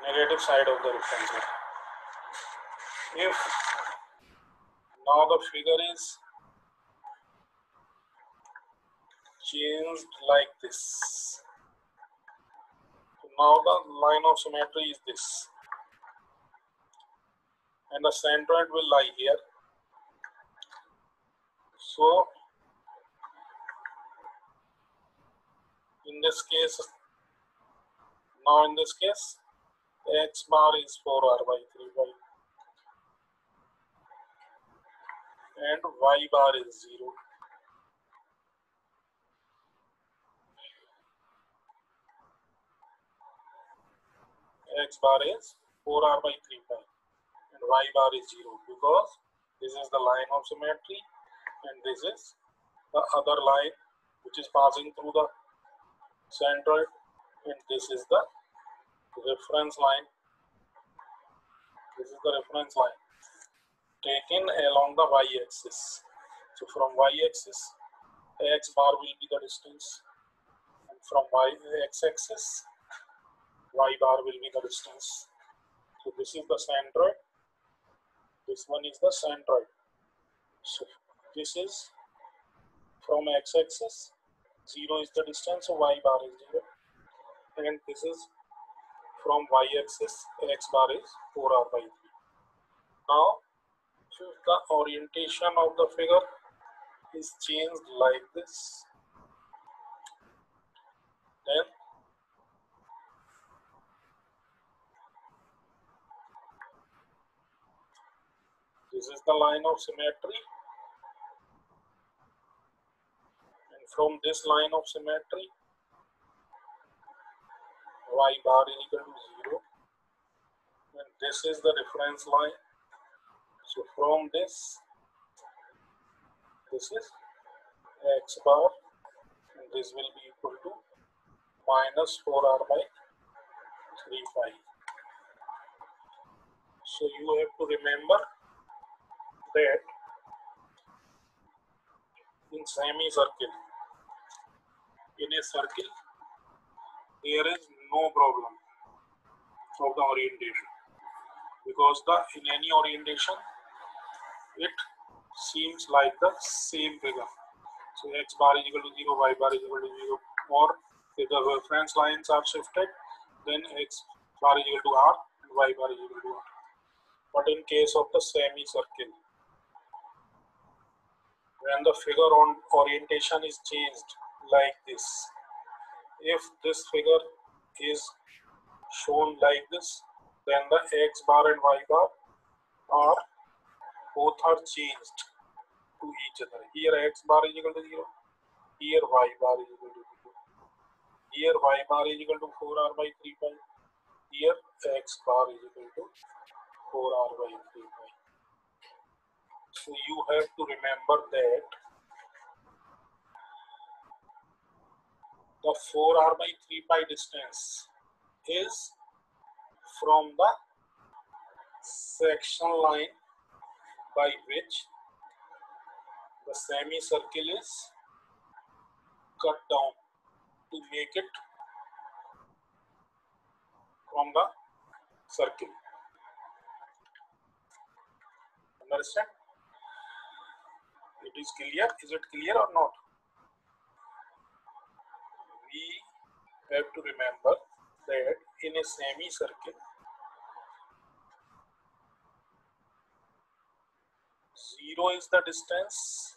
negative side of the reference line. If now the figure is changed like this, so now the line of symmetry is this, and the centroid will lie here. So in this case, x bar is 4r by 3y and y bar is 0. X bar is 4r by 3y and y bar is 0, because this is the line of symmetry and this is the other line which is passing through the centroid, and this is the reference line. This is the reference line taken along the y-axis. So from y-axis, x bar will be the distance, and from x-axis, y bar will be the distance. So this is the centroid. This one is the centroid. So this is from x-axis, 0 is the distance, so y bar is 0, and this is from y-axis, x bar is 4r by 3. Now, if the orientation of the figure is changed like this, then this is the line of symmetry, and from this line of symmetry, y bar is equal to 0, and this is the reference line. So from this is x bar, and this will be equal to minus 4r by 3pi. So you have to remember that in semicircle, in a circle, there is no problem of the orientation, because in any orientation it seems like the same figure. So x bar is equal to 0, y bar is equal to 0, or if the reference lines are shifted, then x bar is equal to r and y bar is equal to r. But in case of the semicircle, when the figure on orientation is changed like this, if this figure is shown like this, then the x bar and y bar both are changed to each other. Here x bar is equal to 0, here y bar is equal to 0, here y bar is equal to 4r by 3pi, here x bar is equal to 4r by 3pi. So you have to remember that the 4r by 3pi distance is from the section line by which the semicircle is cut down to make it from the circle. Understand? It is clear? Is it clear or not? We have to remember that in a semicircle, 0 is the distance.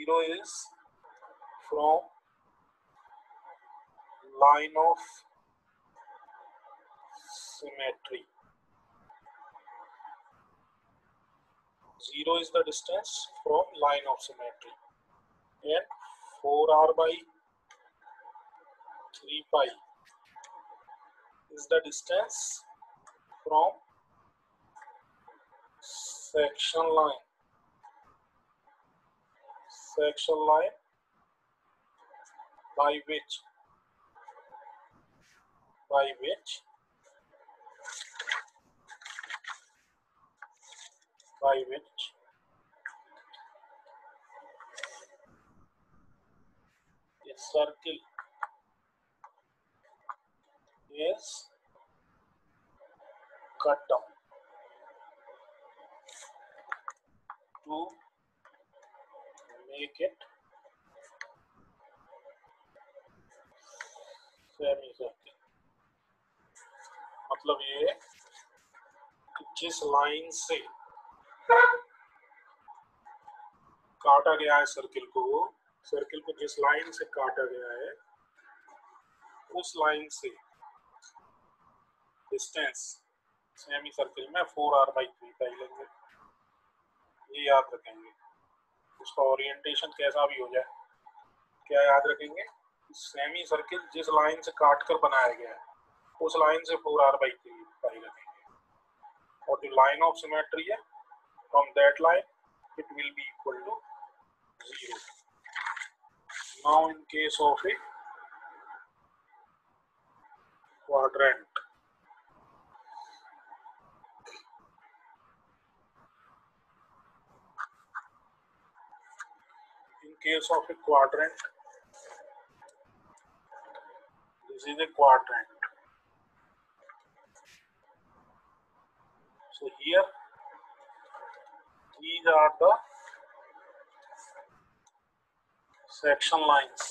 0 is from line of symmetry. 0 is the distance from line of symmetry, and 4r by 3pi is the distance from section line by which a is cut down to make it semicircle. मतलब ये कि जिस line से काटा गया है circle को जिस लाइन से काटा गया है उस लाइन से डिस्टेंस सेमी सर्किल में 4r/3 लेंगे। ये याद रखेंगे। उसका ओरिएंटेशन कैसा भी हो जाए, क्या याद रखेंगे? सेमी सर्किल जिस लाइन से काट कर बनाया गया है उस लाइन से 4r/3 रखेंगे, और जो लाइन ऑफ सिमेट्री है from that line it will be equal to 0. Now in case of a quadrant, this is a quadrant. So here these are the section lines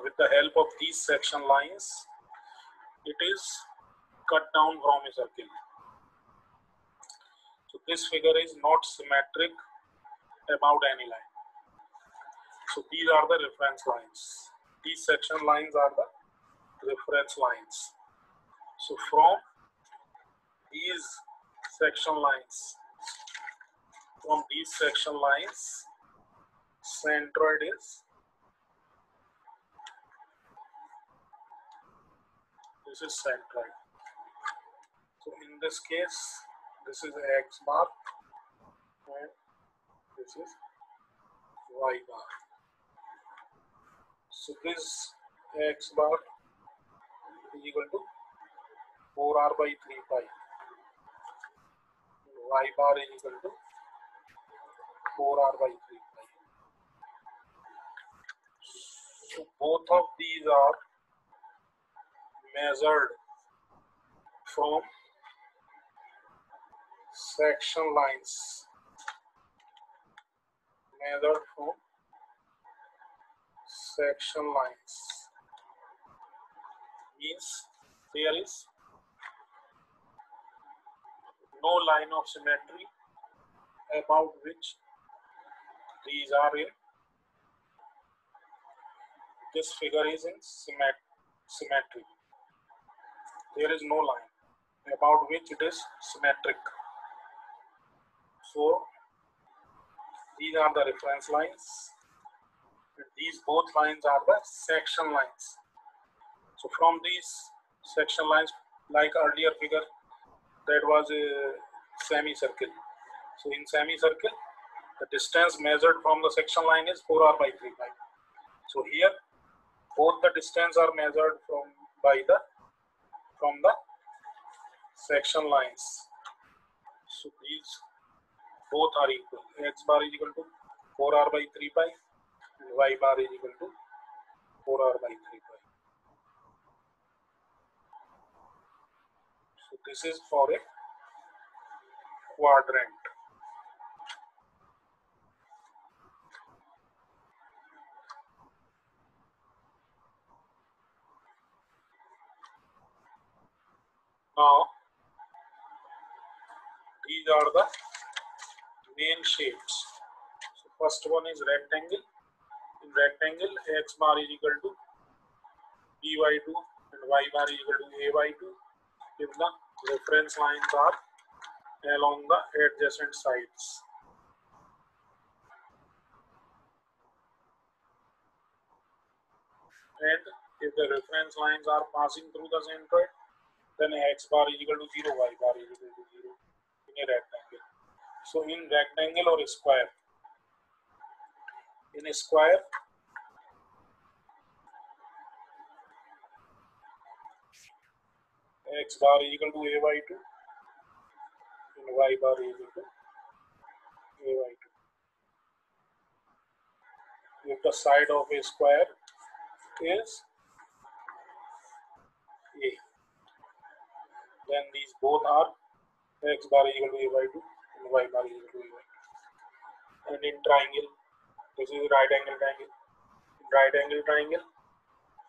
with the help of these section lines it is cut down from a circle. So this figure is not symmetric about any line. So these are the reference lines. These section lines are the reference lines. So from these section lines, centroid is this is centroid. So in this case, this is x bar and this is y bar. So this x bar is equal to 4r/3 y bar is equal to 4r/3. So both of these are measured from section lines. Means there is no line of symmetry about which these are in. This figure is in symmetry. There is no line about which it is symmetric. So these are the reference lines, and these both lines are the section lines. So from these section lines, like earlier figure, that was a semicircle. So in semicircle, the distance measured from the section line is 4r/3. So here both the distance are measured from the section lines. So these both are equal. X bar is equal to 4r/3 and y bar is equal to 4r/3. So this is for a quadrant. Now these are the main shapes. So first one is rectangle. In rectangle, x bar is equal to by2 and y bar is equal to a/2 if the reference lines are along the adjacent sides. And if the reference lines are passing through the centroid, then x bar is equal to 0, y bar is equal to 0 in a rectangle. So in rectangle or square, in a square, x bar is equal to a/2 and y bar is equal to a/2. if the side of a square is A, then these both are x bar equal to a by 2 and y bar equal to a by 2. And in triangle, this is right angle triangle. In right angle triangle,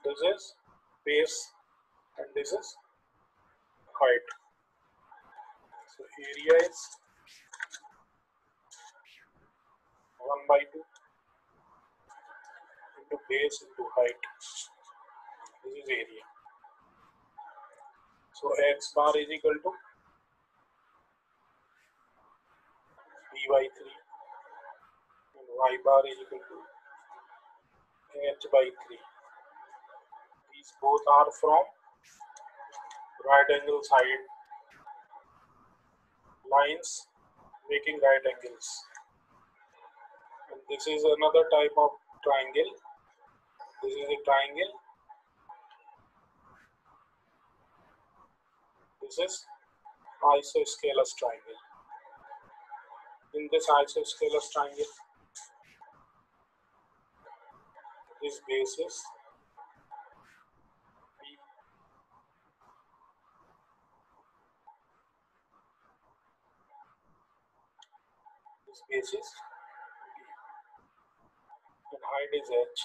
this is base and this is height. So area is 1 by 2 into base into height. This is area. So x bar is equal to b by 3 and y bar is equal to h by 3. These both are from right angle side lines making right angles. And this is another type of triangle. This is a triangle. This is isosceles triangle. In this isosceles triangle, this base is B, this base is B, and height is H.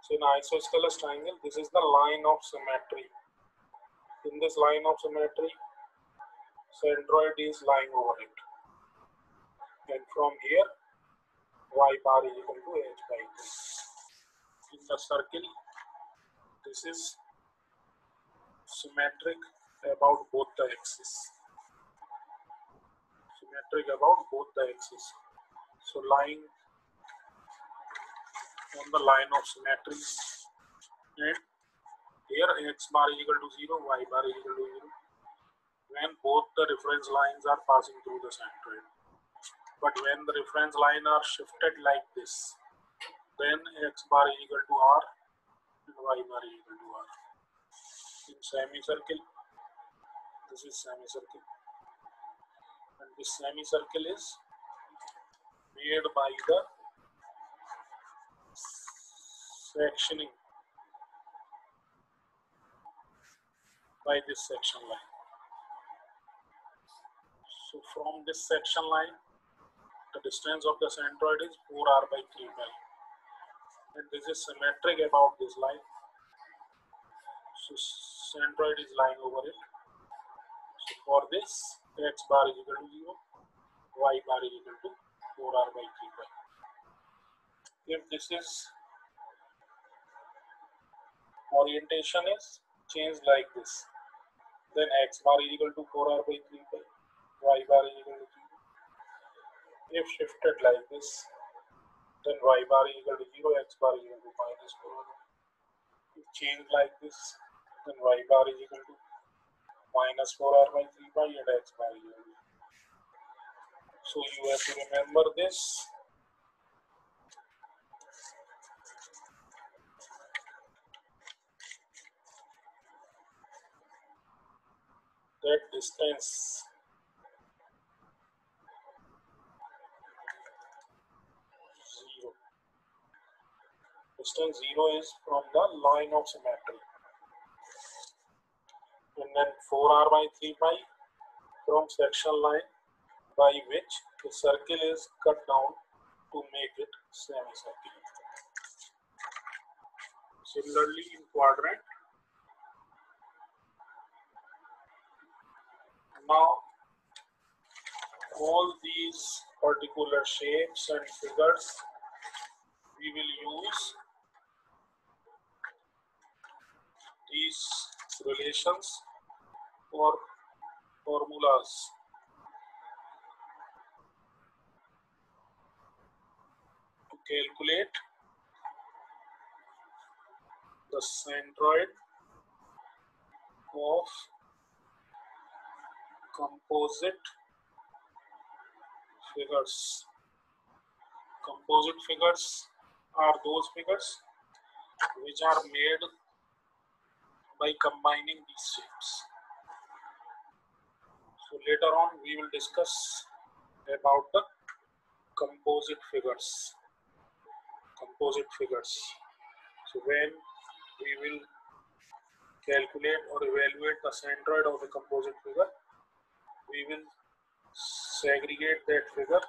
So in isosceles triangle, this is the line of symmetry. In this line of symmetry, centroid is lying over it. And from here, y bar is equal to h by 3. In the circle, this is symmetric about both the axes. Symmetric about both the axes. So lying on the line of symmetry, and here x bar is equal to 0, y bar is equal to 0 when both the reference lines are passing through the centroid. But when the reference line are shifted like this, then x bar is equal to r and y bar is equal to r. In semicircle, this is semicircle, and this semicircle is made by the sectioning by this section line. So from this section line, the distance of the centroid is 4r by 3 pi, and this is symmetric about this line. So centroid is lying over it. So for this, x bar is equal to 0, y bar is equal to 4r by 3 pi. If this is orientation is changed like this, then x bar is equal to 4r by 3 pi, y bar is equal to 0. If shifted like this, then y bar is equal to 0, x bar is equal to minus 4r. If changed like this, then y bar is equal to minus 4r by 3 pi and x bar is equal to 0. So you have to remember this. That distance distance 0 is from the line of symmetry, and then 4r by 3 pi from section line by which the circle is cut down to make it semicircle. Similarly, in quadrant, now all these particular shapes and figures we will use these relations or formulas to calculate the centroid of composite figures. Composite figures are those figures which are made by combining these shapes. So later on we will discuss about the composite figures. composite figures. So when we will calculate or evaluate the centroid of the composite figure, we will segregate that figure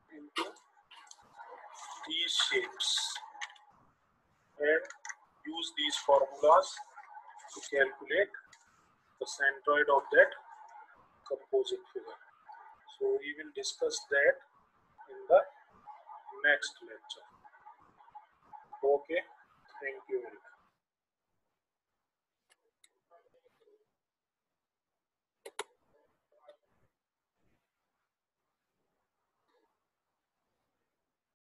into these shapes and use these formulas to calculate the centroid of that composite figure. So we will discuss that in the next lecture. Okay, thank you very much.